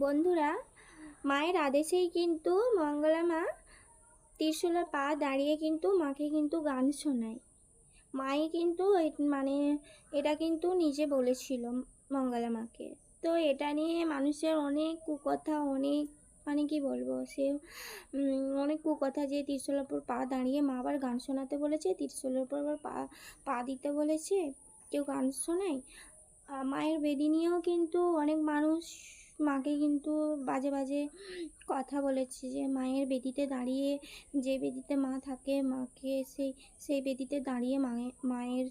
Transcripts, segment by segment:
বন্ধুরা, মায়ের আদেশেই কিন্তু মঙ্গলা মা ত্রিশূলের পা দাঁড়িয়ে কিন্তু মাকে কিন্তু গান শোনায়। মাই কিন্তু মানে এটা কিন্তু নিজে বলেছিল মঙ্গলা মাকে। তো এটা নিয়ে মানুষের অনেক কুকথা, অনেক মানে কি বলবো, সে অনেক কুকথা যে ত্রিশূলের উপর পা দাঁড়িয়ে মা আবার গান শোনাতে বলেছে, ত্রিশূলের উপর আবার পা পা দিতে বলেছে, কেউ গান শোনায়। মায়ের বেদি নিয়েও কিন্তু অনেক মানুষ মাকে কিন্তু বাজে বাজে কথা বলেছে, যে মায়ের বেদিতে দাঁড়িয়ে, যে বেদিতে মা থাকে, মাকে সেই বেদিতে দাঁড়িয়ে মায়ের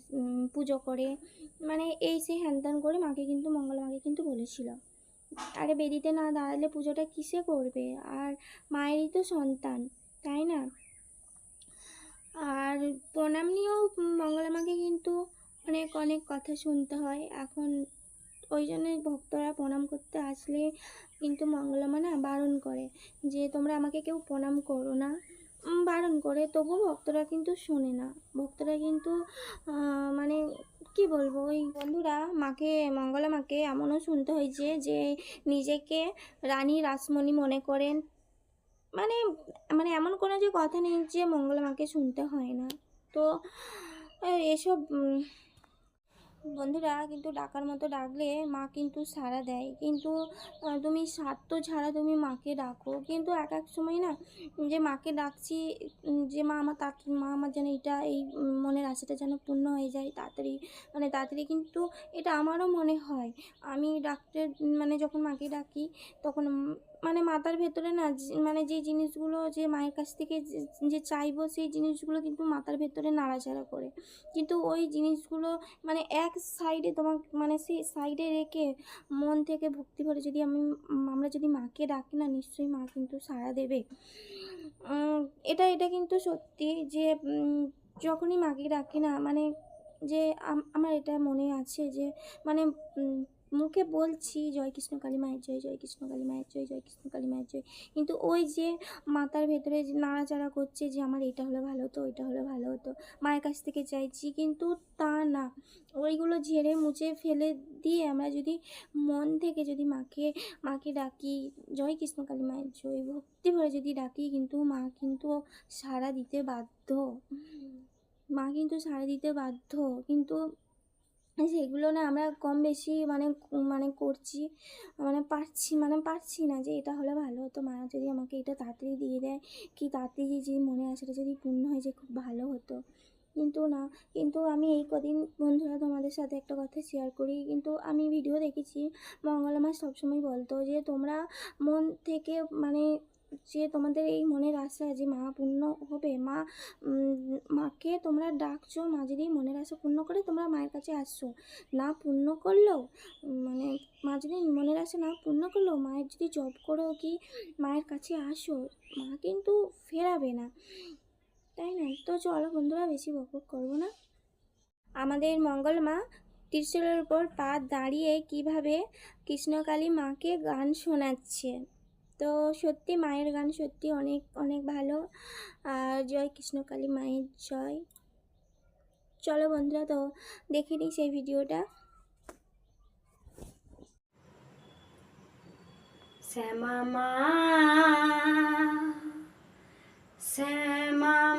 পুজো করে, মানে এই সেই হ্যান করে মাকে কিন্তু মঙ্গলা মাকে কিন্তু বলেছিল। আরে বেদিতে না দাঁড়ালে পুজোটা কিসে করবে? আর মায়েরই তো সন্তান, তাই না? আর প্রণাম নিয়েও মঙ্গলা মাকে কিন্তু অনেক অনেক কথা শুনতে হয় এখন। ওই জন্যই ভক্তরা প্রণাম করতে আসলে কিন্তু মঙ্গলা মা না বারণ করে যে তোমরা আমাকে কেউ প্রণাম করো না, বারণ করে। তবুও ভক্তরা কিন্তু শোনে না, ভক্তরা কিন্তু মানে কি বলবো, ওই বন্ধুরা মাকে, মঙ্গলা মাকে এমনও শুনতে হয়েছে যে নিজেকে রানী রাসমণি মনে করেন। মানে মানে এমন কোনো যে কথা নেই যে মঙ্গলা মাকে শুনতে হয় না। তো এসব বন্ধুরা কিন্তু ডাকার মতো ডাকলে মা কিন্তু সাড়া দেয়, কিন্তু তুমি স্বার্থ ছাড়া তুমি মাকে ডাকো, কিন্তু এক এক সময় না যে মাকে ডাকছি, যে মা আমার যেন এটা এই মনের আশাটা যেন পূর্ণ হয়ে যায় তাড়াতাড়ি, মানে তাড়াতাড়ি। কিন্তু এটা আমারও মনে হয়, আমি ডাকতে মানে যখন মাকে ডাকি তখন মানে মাথার ভেতরে না মানে যে জিনিসগুলো যে মায়ের কাছ থেকে যে চাইবো সেই জিনিসগুলো কিন্তু মাথার ভেতরে নাড়াচাড়া করে, কিন্তু ওই জিনিসগুলো মানে এক সাইডে তোমার মানে সেই সাইডে রেখে মন থেকে ভক্তি ভরে যদি আমরা যদি মাকে ডাকি না, নিশ্চয়ই মা কিন্তু সাড়া দেবে। এটা এটা কিন্তু সত্যি যে যখনই মাকে ডাকি না, মানে যে আমার এটা মনে আছে যে মানে মুখে বলছি জয় কৃষ্ণ কালী মায়ের জয়, জয় কৃষ্ণ কালী মায়ের জয়, জয় কৃষ্ণ কালী মায়ের জয়, কিন্তু ওই যে মাথার ভেতরে যে নাড়াচাড়া করছে যে আমার এটা হলে ভালো হতো, ওইটা হলে ভালো হতো, মায়ের কাছ থেকে চাইছি, কিন্তু তা না। ওইগুলো ঝেড়ে মুছে ফেলে দিয়ে আমরা যদি মন থেকে যদি মাকে ডাকি জয় কৃষ্ণ কালী মায়ের জয় ভক্তি ভরে যদি ডাকি, কিন্তু মা কিন্তু সাড়া দিতে বাধ্য, মা কিন্তু সাড়া দিতে বাধ্য। কিন্তু সেগুলো না আমরা কম বেশি মানে মানে করছি, পারছি না যে এটা হলে ভালো হতো, মা যদি আমাকে এটা তাড়াতাড়ি দিয়ে দেয়, কি তাড়াতাড়ি যে মনে আশাটা যদি পূর্ণ হয় যে খুব ভালো হতো, কিন্তু না। কিন্তু আমি এই কদিন বন্ধুরা তোমাদের সাথে একটা কথা শেয়ার করি, কিন্তু আমি ভিডিও দেখেছি মঙ্গলা মা সবসময় বলতো যে তোমরা মন থেকে মানে যে তোমাদের এই মনের আশা যে মা পূর্ণ হবে, মাকে তোমরা ডাকছো, মা যদি মনের আশা পূর্ণ করে তোমরা মায়ের কাছে আসছো, না পূর্ণ করলেও মানে মা যদি মনের আশা না পূর্ণ করলেও মায়ের যদি জব করেও কি মায়ের কাছে আসো, মা কিন্তু ফেরাবে না, তাই না? তো চলো বন্ধুরা, বেশি বকবক করবো না। আমাদের মঙ্গল মা ত্রিশূলের উপর পা দাঁড়িয়ে কিভাবে কৃষ্ণকালী মাকে গান শোনাচ্ছে, তো সত্যি মায়ের গান সত্যি অনেক অনেক ভালো। আর জয় কৃষ্ণকালী মায়ের জয়। চলো বন্ধুরা, তো দেখে নিই সেই ভিডিওটা। শ্যামা মা, শ্যামা মা।